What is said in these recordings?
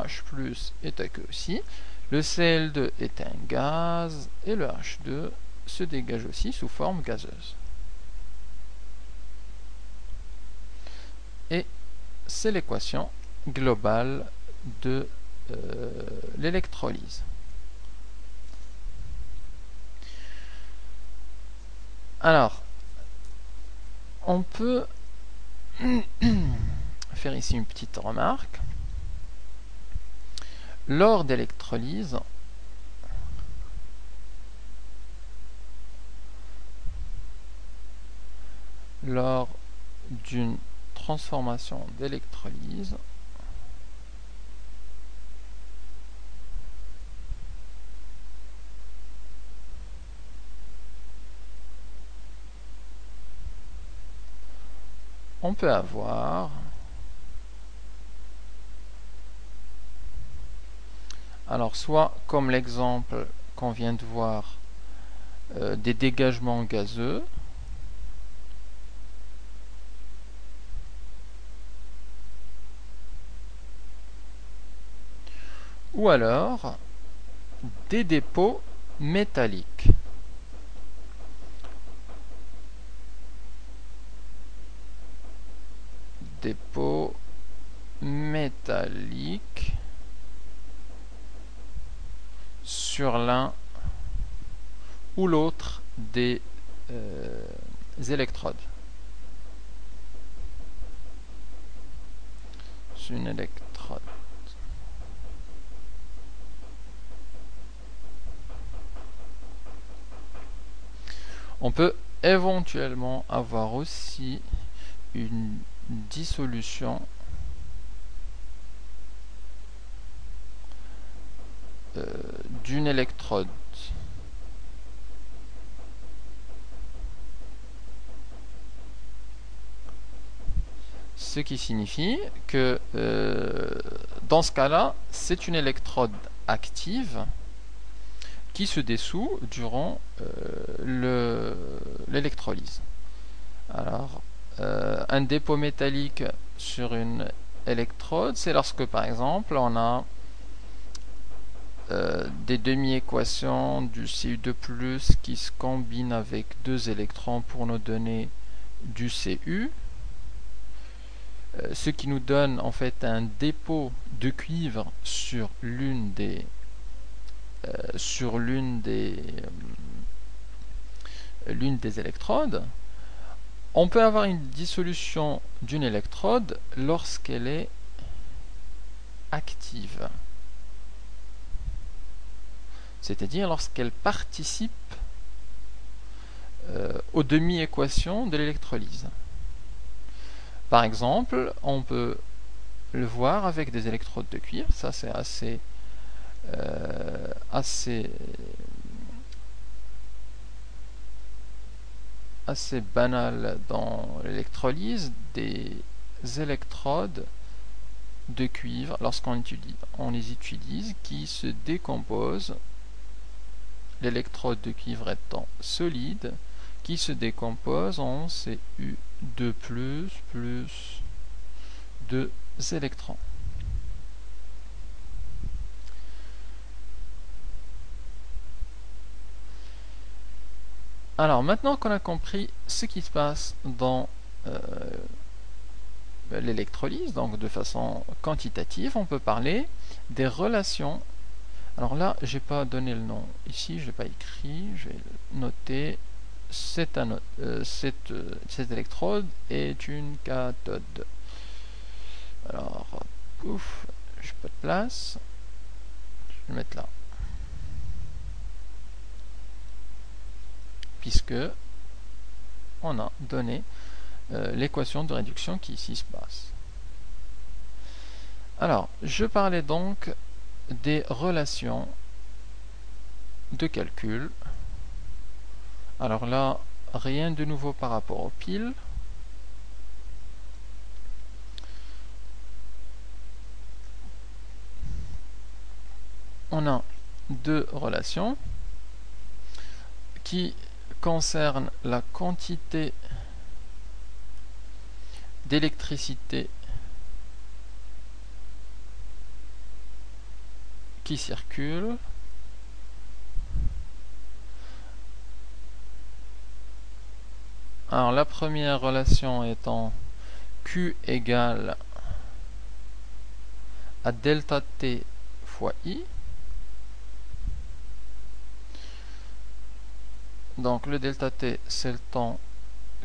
H+ est aqueux aussi. Le Cl2 est un gaz et le H2 se dégage aussi sous forme gazeuse. Et c'est l'équation globale de l'électrolyse. Alors, on peut faire ici une petite remarque. Lors d'électrolyse, lors d'une transformation d'électrolyse, on peut avoir alors soit comme l'exemple qu'on vient de voir des dégagements gazeux, ou alors des dépôts métalliques. Dépôts métalliques sur l'un ou l'autre des électrodes. C'est une électrode. On peut éventuellement avoir aussi une dissolution d'une électrode. Ce qui signifie que dans ce cas-là, c'est une électrode active qui se dissout durant l'électrolyse. Alors, un dépôt métallique sur une électrode, c'est lorsque par exemple on a des demi-équations du Cu2+ qui se combinent avec deux électrons pour nous donner du Cu, ce qui nous donne en fait un dépôt de cuivre sur l'une des électrodes. On peut avoir une dissolution d'une électrode lorsqu'elle est active, c'est-à-dire lorsqu'elle participe aux demi-équations de l'électrolyse. Par exemple, on peut le voir avec des électrodes de cuivre, ça c'est assez banal dans l'électrolyse, des électrodes de cuivre, lorsqu'on les utilise, qui se décomposent, l'électrode de cuivre étant solide, qui se décompose en Cu2+ plus 2 électrons. Alors maintenant qu'on a compris ce qui se passe dans l'électrolyse, donc de façon quantitative, on peut parler des relations. Alors là, j'ai pas donné le nom ici, je l'ai pas écrit, je vais le noter. Cette électrode est une cathode. Alors, pouf, j'ai pas de place, je vais le mettre là. Puisque on a donné l'équation de réduction qui ici se passe. Alors, je parlais donc des relations de calcul. Alors là, rien de nouveau par rapport aux piles. On a deux relations qui concernent la quantité d'électricité qui circulent. Alors la première relation étant Q égale à delta T fois I. Donc le delta T, c'est le temps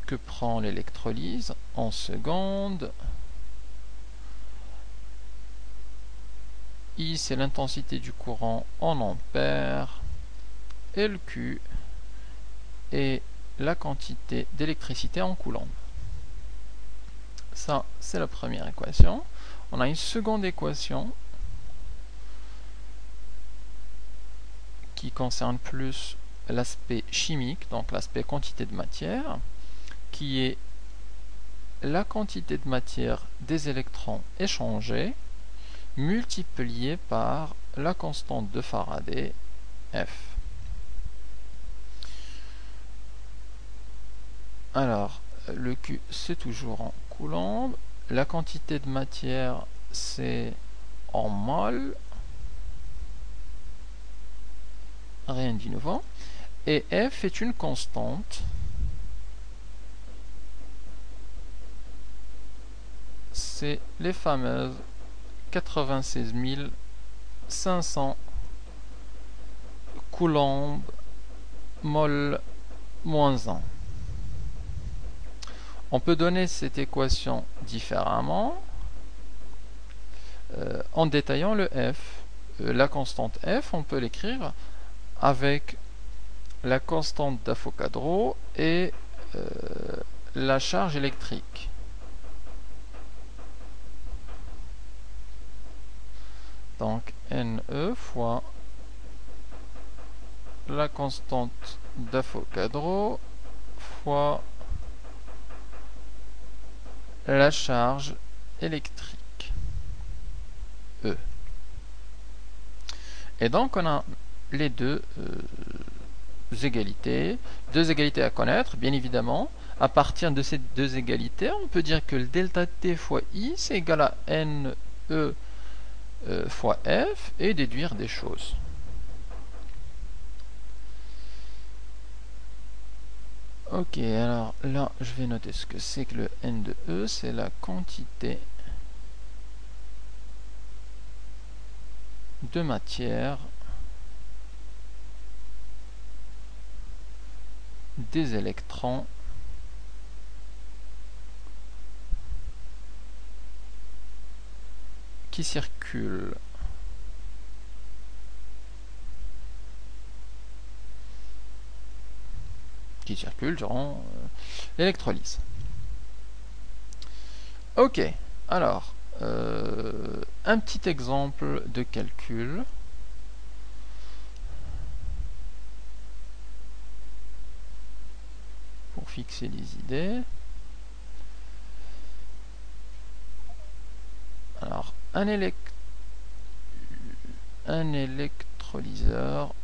que prend l'électrolyse en secondes. I, c'est l'intensité du courant en ampères. Et le Q est la quantité d'électricité en coulomb. Ça, c'est la première équation. On a une seconde équation qui concerne plus l'aspect chimique, donc l'aspect quantité de matière, qui est la quantité de matière des électrons échangés multipliée par la constante de Faraday, F. Alors, le Q, c'est toujours en coulomb. La quantité de matière, c'est en mol. Rien d'innovant. Et F est une constante. C'est les fameuses 96 500 coulombs mol moins 1. On peut donner cette équation différemment en détaillant le F. La constante F, on peut l'écrire avec la constante d'Avogadro et la charge électrique. Donc NE fois la constante d'Avogadro fois la charge électrique E. Et donc on a les deux égalités à connaître, bien évidemment. À partir de ces deux égalités, on peut dire que le delta T fois I, c'est égal à NE fois F, et déduire des choses. Ok, alors là, je vais noter ce que c'est que le N de E, c'est la quantité de matière des électrons qui circulent durant l'électrolyse. Ok, alors un petit exemple de calcul. Pour fixer les idées. Alors, un électrolyseur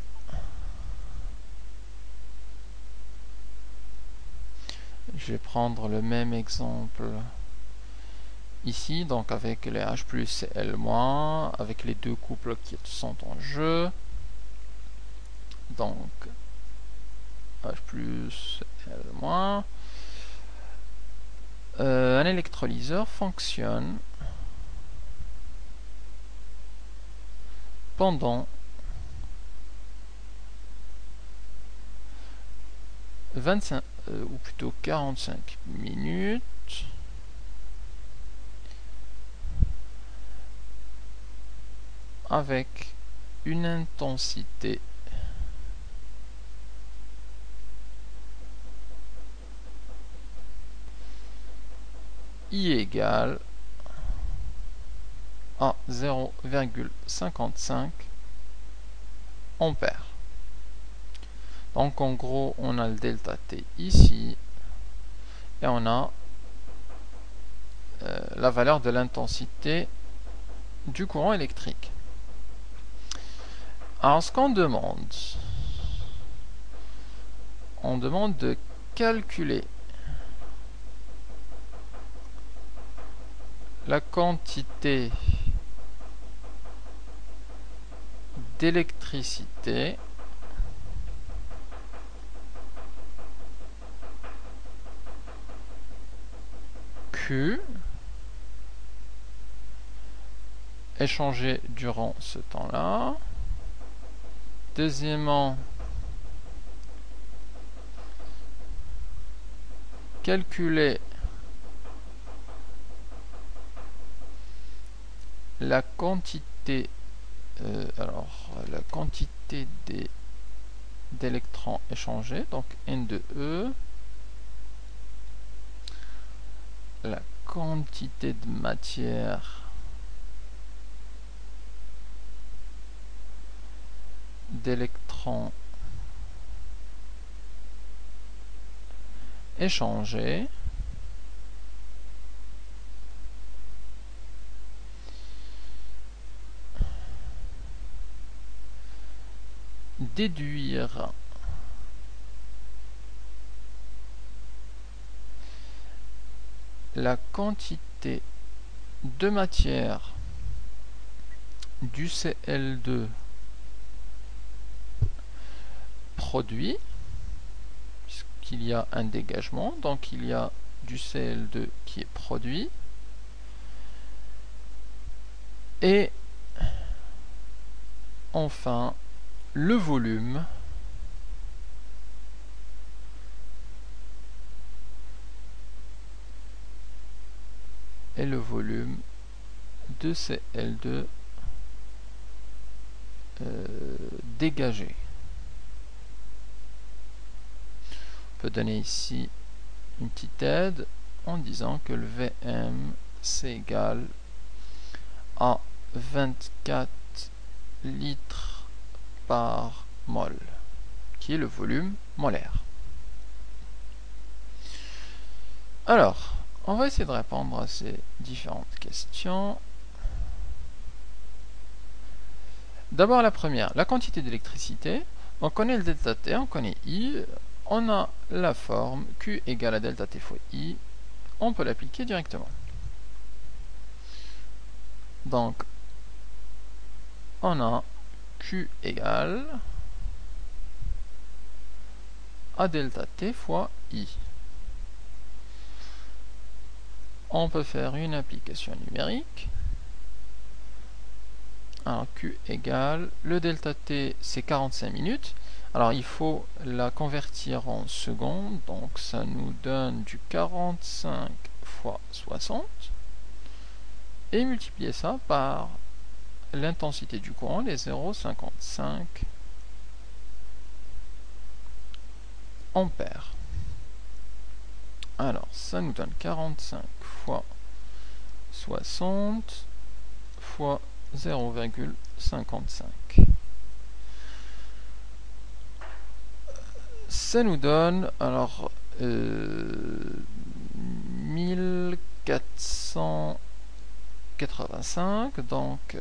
je vais prendre le même exemple ici, donc avec les H plus et L moins, avec les deux couples qui sont en jeu. Donc H plus, L moins. Un électrolyseur fonctionne pendant 25 ou plutôt 45 minutes avec une intensité I égale à 0,55 ampères. Donc en gros, on a le delta T ici et on a la valeur de l'intensité du courant électrique. Alors ce qu'on demande, on demande de calculer la quantité d'électricité Q échangée durant ce temps-là. Deuxièmement, calculer la quantité la quantité d'électrons échangés, donc N de E, la quantité de matière d'électrons échangés déduire la quantité de matière du Cl2 produit, puisqu'il y a un dégagement, donc il y a du Cl2 qui est produit, et enfin le volume de Cl2 dégagé. On peut donner ici une petite aide en disant que le Vm c'est égal à 24 litres par mol, qui est le volume molaire. Alors, on va essayer de répondre à ces différentes questions. D'abord la première, la quantité d'électricité. On connaît le delta T, on connaît I, on a la forme Q égale à delta T fois I, on peut l'appliquer directement. Donc, on a Q égale à delta T fois I. On peut faire une application numérique. Alors Q égale, le delta T c'est 45 minutes. Alors il faut la convertir en secondes, donc ça nous donne du 45 fois 60. Et multiplier ça par l'intensité du courant, les 0,55 ampères. Alors ça nous donne 45 fois 60 fois 0,55. Ça nous donne alors 1485. Donc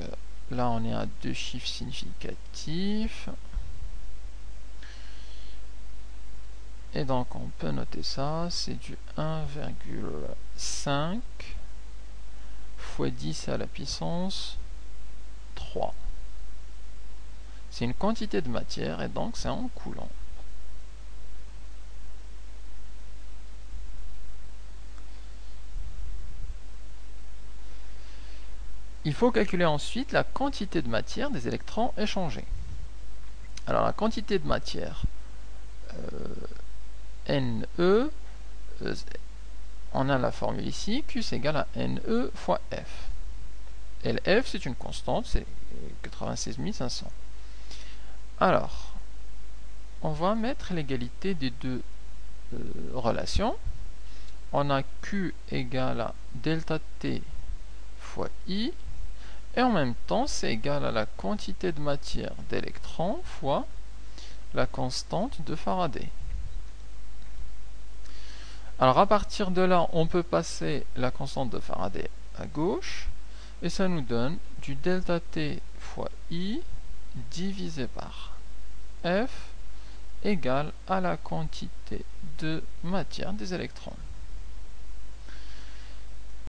là on est à deux chiffres significatifs. Et donc on peut noter ça, c'est du 1,5 fois 10 à la puissance 3. C'est une quantité de matière et donc c'est en coulomb. Il faut calculer ensuite la quantité de matière des électrons échangés. Alors la quantité de matière NE, on a la formule ici, Q c'est égal à NE fois F. Et le F c'est une constante, c'est 96 500. Alors, on va mettre l'égalité des deux relations. On a Q égale à delta T fois I, et en même temps c'est égal à la quantité de matière d'électrons fois la constante de Faraday. Alors à partir de là, on peut passer la constante de Faraday à gauche, et ça nous donne du delta T fois I divisé par F égale à la quantité de matière des électrons.